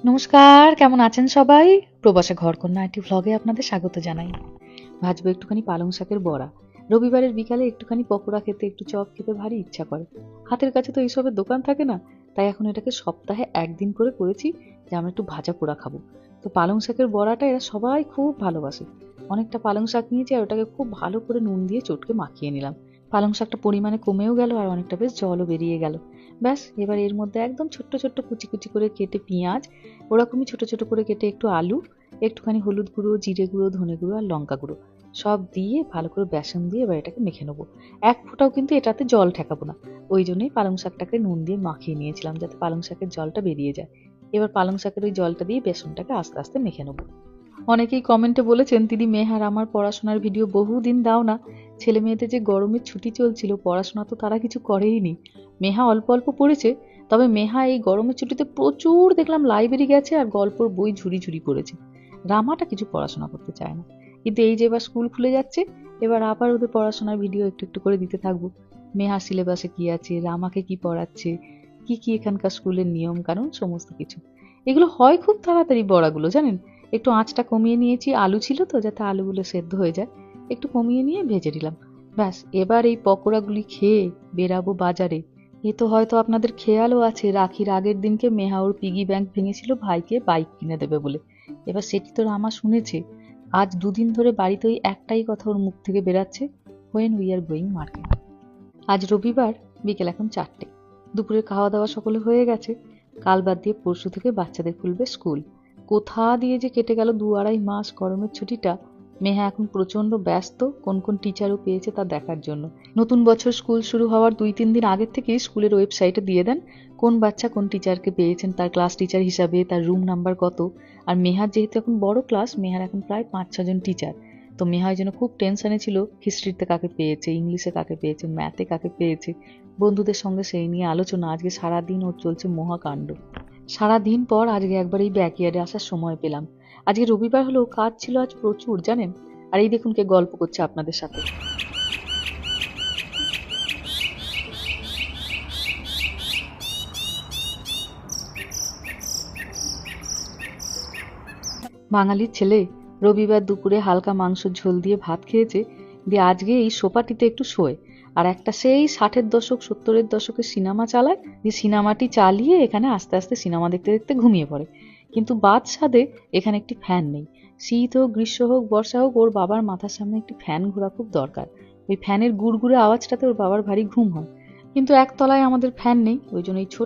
নমস্কার, কেমন আছেন সবাই? প্রবাসে ঘরকন্যা একটি ভ্লগে আপনাদের স্বাগত জানাই। ভাজবো একটুখানি পালং শাকের বড়া। রবিবারের বিকালে একটুখানি পকোড়া খেতে, একটু চপ খেতে ভারী ইচ্ছা করে। হাতের কাছে তো এইসবের দোকান থাকে না, তাই এখন এটাকে সপ্তাহে একদিন করে করেছি যে আমরা একটু ভাজা পোড়া খাবো। তো পালং শাকের বড়াটা এরা সবাই খুব ভালোবাসে। অনেকটা পালং শাক নিয়েছি আর ওটাকে খুব ভালো করে নুন দিয়ে চটকে মাখিয়ে নিলাম। পালং শাকটা পরিমাণে কমেও গেল আর অনেকটা বেশ জলও বেরিয়ে গেল। ব্যাস, এবার এর মধ্যে একদম ছোট্ট ছোট্ট কুচি কুচি করে কেটে পেঁয়াজ, ওরকমই ছোট ছোট করে কেটে একটু আলু, একটুখানি হলুদ গুঁড়ো, জিরে গুঁড়ো, ধনে গুঁড়ো আর লঙ্কা গুঁড়ো সব দিয়ে ভালো করে বেসন দিয়ে এবার এটাকে মেখে নেবো। এক ফোঁটাও কিন্তু এটাতে জল ঠেকাবো না। ওই জন্যই পালং শাকটাকে নুন দিয়ে মাখিয়ে নিয়েছিলাম, যাতে পালং শাকের জলটা বেরিয়ে যায়। এবার পালং শাকের ওই জলটা দিয়ে বেসনটাকে আস্তে আস্তে মেখে নেবো। অনেকেই কমেন্টে বলেছেন, দিদি মেহার আমার পড়াশোনার ভিডিও বহুদিন দাও না। ছেলে মেয়েদের যে গরমের ছুটি চলছিল, পড়াশোনা তো তারা কিছু করেই নি। মেহা অল্প অল্প পড়েছে, তবে মেহা এই গরমের ছুটিতে প্রচুর দেখলাম লাইব্রেরি গেছে আর গল্পর বই ঝুরি ঝুরি পড়েছে। রামাটা কিছু পড়াশোনা করতে চায় না, কিন্তু এই যে এবার স্কুল খুলে যাচ্ছে, এবার আবার ওদের পড়াশোনার ভিডিও একটু একটু করে দিতে থাকবো। মেহা সিলেবাসে কি আছে, রামাকে কি পড়াচ্ছে, কি কি এখানকার স্কুলের নিয়ম কানুন, সমস্ত কিছু। এগুলো হয় খুব তাড়াতাড়ি বড়াগুলো, জানেন। একটু আঁচটা কমিয়ে নিয়েছি, আলু ছিল তো, যাতে আলুগুলো সেদ্ধ হয়ে যায়, একটু কমিয়ে নিয়ে ভেজে নিলাম। ব্যাস, এবার এই পকোড়াগুলি খেয়ে বেরাবো বাজারে। এ তো হয়তো আপনাদের খেয়ালও আছে, রাখির আগের দিনকে মেহা ওর পিগি ব্যাংক ভেঙেছিল ভাইকে বাইক কিনে দেবে বলে। এবার সেটি তো রামা শুনেছে। আজ দুদিন ধরে বাড়িতে ওই একটাই কথা ওর মুখ থেকে বেরাচ্ছে, when we are going market. আজ রবিবার, বিকেল এখন 4টে। দুপুরের খাওয়া দাওয়া সকলে হয়ে গেছে। কাল বাদ দিয়ে পরশু থেকে বাচ্চাদের খুলবে স্কুল। কোথা দিয়ে যে কেটে গেল 2-2.5 মাস গরমের ছুটিটা। মেহা এখন প্রচন্ড ব্যস্ত কোন কোন টিচারও পেয়েছে তা দেখার জন্য। নতুন বছর স্কুল শুরু হওয়ার 2-3 দিন আগের থেকেই স্কুলের ওয়েবসাইটে দিয়ে দেন কোন বাচ্চা কোন টিচারকে পেয়েছেন, তার ক্লাস টিচার হিসাবে, তার রুম নাম্বার কত। আর মেহার যেহেতু এখন বড় ক্লাস, মেহার এখন প্রায় 5-6 জন টিচার। তো মেহা ওই জন্য খুব টেনশনে ছিল, হিস্ট্রিতে কাকে পেয়েছে, ইংলিশে কাকে পেয়েছে, ম্যাথে কাকে পেয়েছে। বন্ধুদের সঙ্গে সেই নিয়ে আলোচনা। আজকে সারাদিন ওর চলছে মহাকাণ্ড। সারাদিন পর আজকে একবার এই ব্যাকইয়ার্ডে আসার সময় পেলাম। আজকে রবিবার হলেও কাজ ছিল আজ প্রচুর, জানেন। আর এই দেখুন কে গল্প করছে আপনাদের সাথে। বাঙালির ছেলে রবিবার দুপুরে হালকা মাংসের ঝোল দিয়ে ভাত খেয়েছে, দিয়ে আজকে এই সোফাটিতে একটু শোয়। আর একটা সেই 60-এর দশক 70-এর দশকের সিনেমা চালায়, দিয়ে সিনেমাটি চালিয়ে এখানে আস্তে আস্তে সিনেমা দেখতে দেখতে ঘুমিয়ে পড়ে। কিন্তু বাদসাধে এখানে একটি ফ্যান নেই। শীত হোক, গ্রীষ্ম হোক, বর্ষা হোক, ওর বাবার মাথার সামনে একটি ফ্যান ঘোরা খুব দরকার। ওই ফ্যানের গুড়গুড়ে আওয়াজটাতে ওর বাবার ভারী ঘুম হয়। কিন্তু একতলায় আমাদের ফ্যান নেই, ওই জন্য এই ছোট